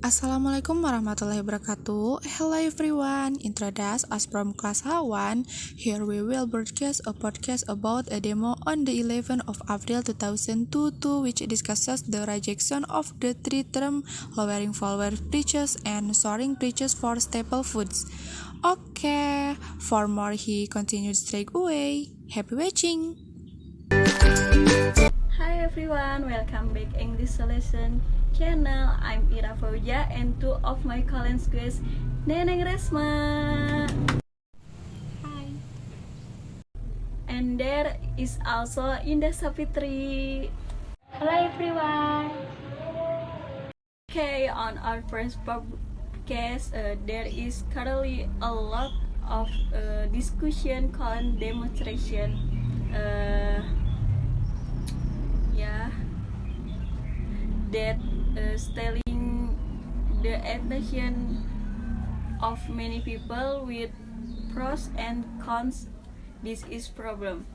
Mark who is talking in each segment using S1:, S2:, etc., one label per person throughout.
S1: Assalamualaikum warahmatullahi wabarakatuh. Hello everyone, introduce us from class H1. Here we will broadcast a podcast about a demo on the 11th of April 2022 which discusses the rejection of the three term lowering flour prices and soaring prices for staple foods. Okay, for more he continued straight away. Happy watching!
S2: Hi everyone, welcome back English Lesson channel. I'm Ira Fauja and two of my colleagues guys, Neneng Resma.
S3: Hi.
S2: And there is also Indah Sapitri.
S3: Hello everyone.
S2: Okay, on our first podcast, there is currently a lot of discussion called demonstration. That stealing the attention of many people with pros and cons. This is problem.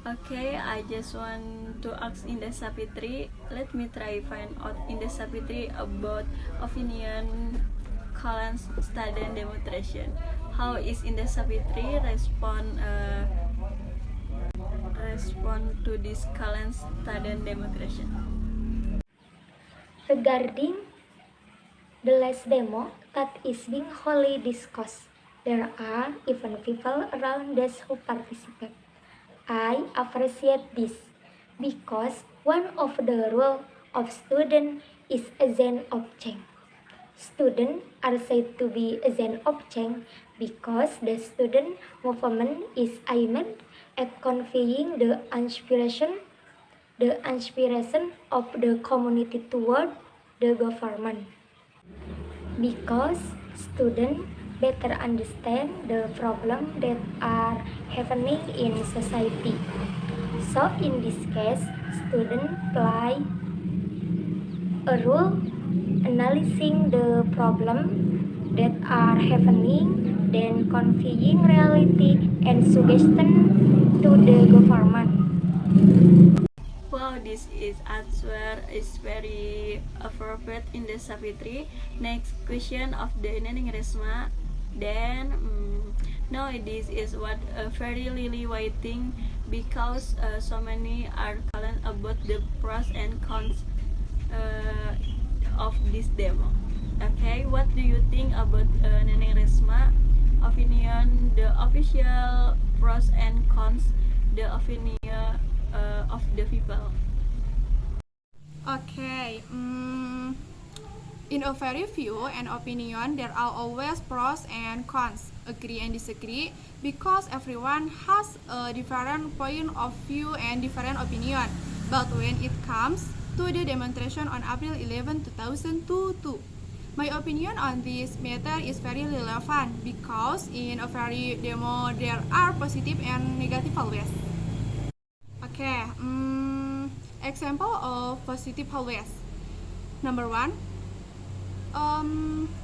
S2: Okay, I just want to ask Indah Sapitri. Let me try find out Indah Sapitri about opinion Collins student demonstration. How is Indah Sapitri respond to this Collins student demonstration?
S3: Regarding the last demo that is being wholly discussed, there are even people around us who participate. I appreciate this because one of the role of student is agent of change. Students are said to be agent of change because the student movement is aimed at conveying the inspiration of the community toward the government. Because students better understand the problems that are happening in society. So in this case, students play a role analyzing the problems that are happening, then conveying reality and suggestion to the government.
S2: Wow, this answer is very appropriate in the Savitri. Next question of the Neneng Resma. Then no, this is what very really waiting because so many are calling about the pros and cons of this demo. Okay, what do you think about Neneng Resma opinion, the official pros and cons, the opinion of the people?
S4: Okay, in a very view and opinion, there are always pros and cons, agree and disagree, because everyone has a different point of view and different opinion. But when it comes to the demonstration on April 11, 2022, my opinion on this matter is very relevant because in a very demo there are positive and negative always. Okay, example of positive always. Number one,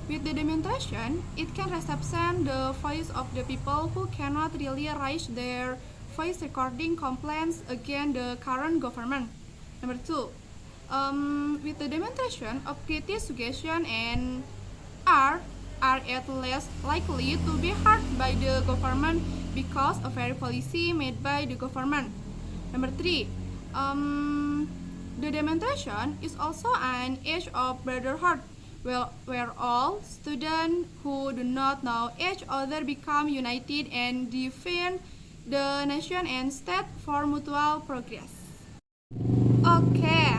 S4: with the demonstration, it can represent the voice of the people who cannot really raise their voice recording complaints against the current government. Number two, with the demonstration of creative suggestion and are at least likely to be heard by the government because of very policy made by the government. Number three, the demonstration is also an age of brotherhood, where all students who do not know each other become united and defend the nation and state for mutual progress. Okay,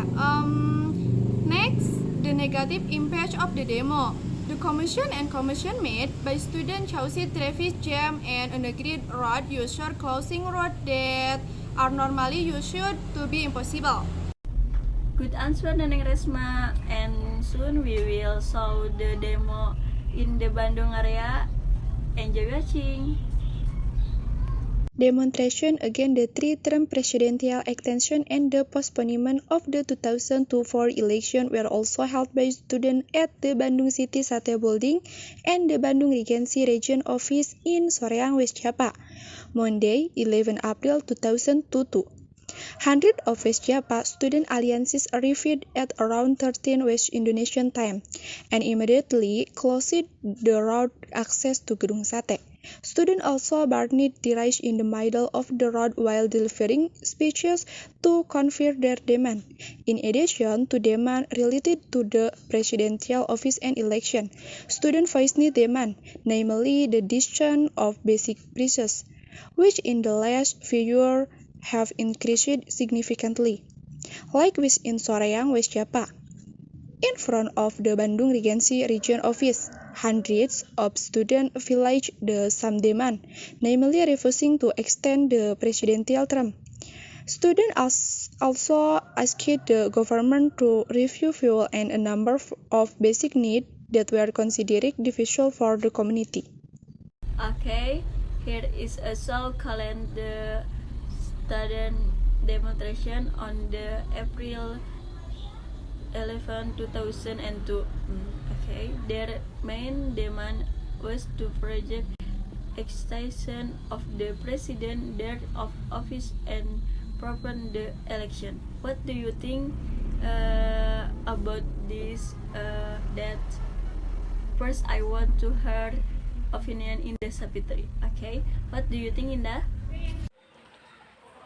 S4: next, the negative impact of the demo. The commotion made by students caused traffic jam and unagreed road user closing road that are normally used to be impossible.
S2: Good answer, Neneng Resma. And soon we will show the demo in the Bandung area. Enjoy watching.
S1: Demonstration against the three-term presidential extension and the postponement of the 2024 election were also held by students at the Bandung City Sate Building and the Bandung Regency Region Office in Soreang, West Java, Monday, 11 April 2022. Hundreds of West Java student alliances arrived at around 13 West Indonesian time and immediately closed the road access to Gedung Sate. Students also burned the rice in the middle of the road while delivering speeches to convey their demand. In addition to demand related to the presidential office and election, students voiced demand, namely the decision of basic prices, which in the last few years have increased significantly. Likewise in Soreang, West Java, in front of the Bandung Regency Region Office, hundreds of students villaged the same demand, namely refusing to extend the presidential term. Students also asked the government to review fuel and a number of basic needs that were considered difficult for the community.
S2: Okay, here is a so-called the student demonstration on the April 11, 2002. Okay, their main demand was to project extension of the president their of office and prevent the election. What do you think about this? That first I want to hear opinion in the Sapitri. Okay, what do you think, Indah?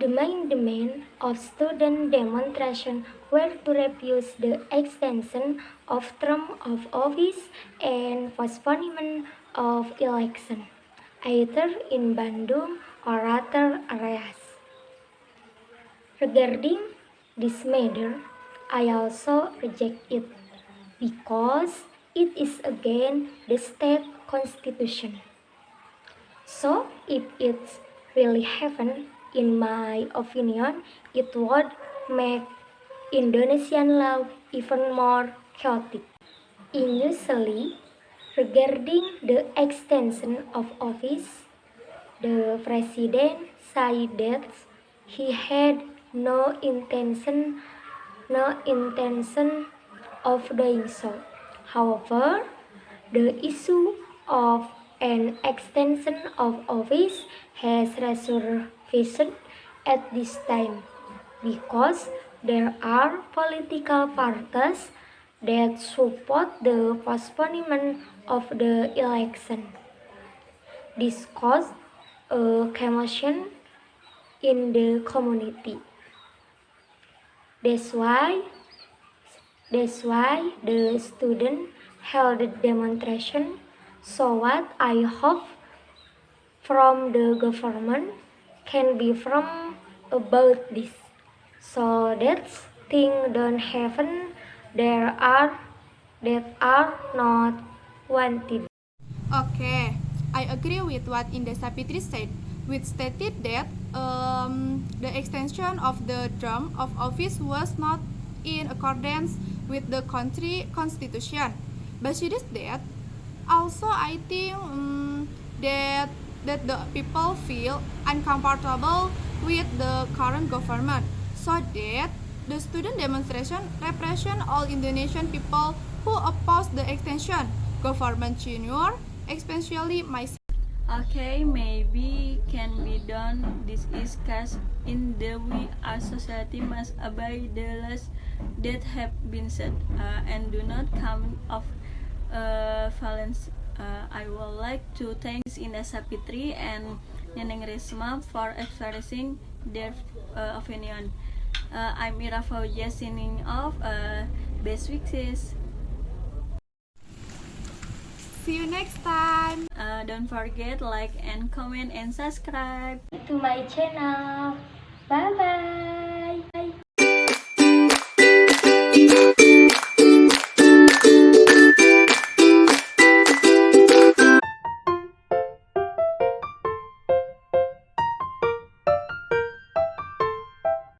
S3: The main demand of student demonstration were to refuse the extension of term of office and postponement of election, either in Bandung or other areas. Regarding this matter, I also reject it because it is against the state constitution. So if it's really happened, in my opinion, it would make Indonesian law even more chaotic. Initially, regarding the extension of office, the president said that he had no intention of doing so. However, the issue of an extension of office has resurfaced at this time because there are political parties that support the postponement of the election. This caused a commotion in the community. That's why the student held a demonstration. So what I hope from the government can be from about this, so that things don't happen that are not wanted.
S4: Okay, I agree with what Indah Sapitri said, which stated that the extension of the term of office was not in accordance with the country constitution. But she did that. Also, I think that the people feel uncomfortable with the current government, so that the student demonstration represent all Indonesian people who oppose the extension, government tenure, especially myself.
S2: Okay, maybe can be done. This is case in the we as society must obey the laws that have been set and do not come of violence. I would like to thank Indah Sapitri and Neneng Risma for expressing their opinion. I'm Ira Fauzia signing off. Best wishes.
S4: See you next time.
S2: Don't forget like and comment and subscribe
S3: To my channel.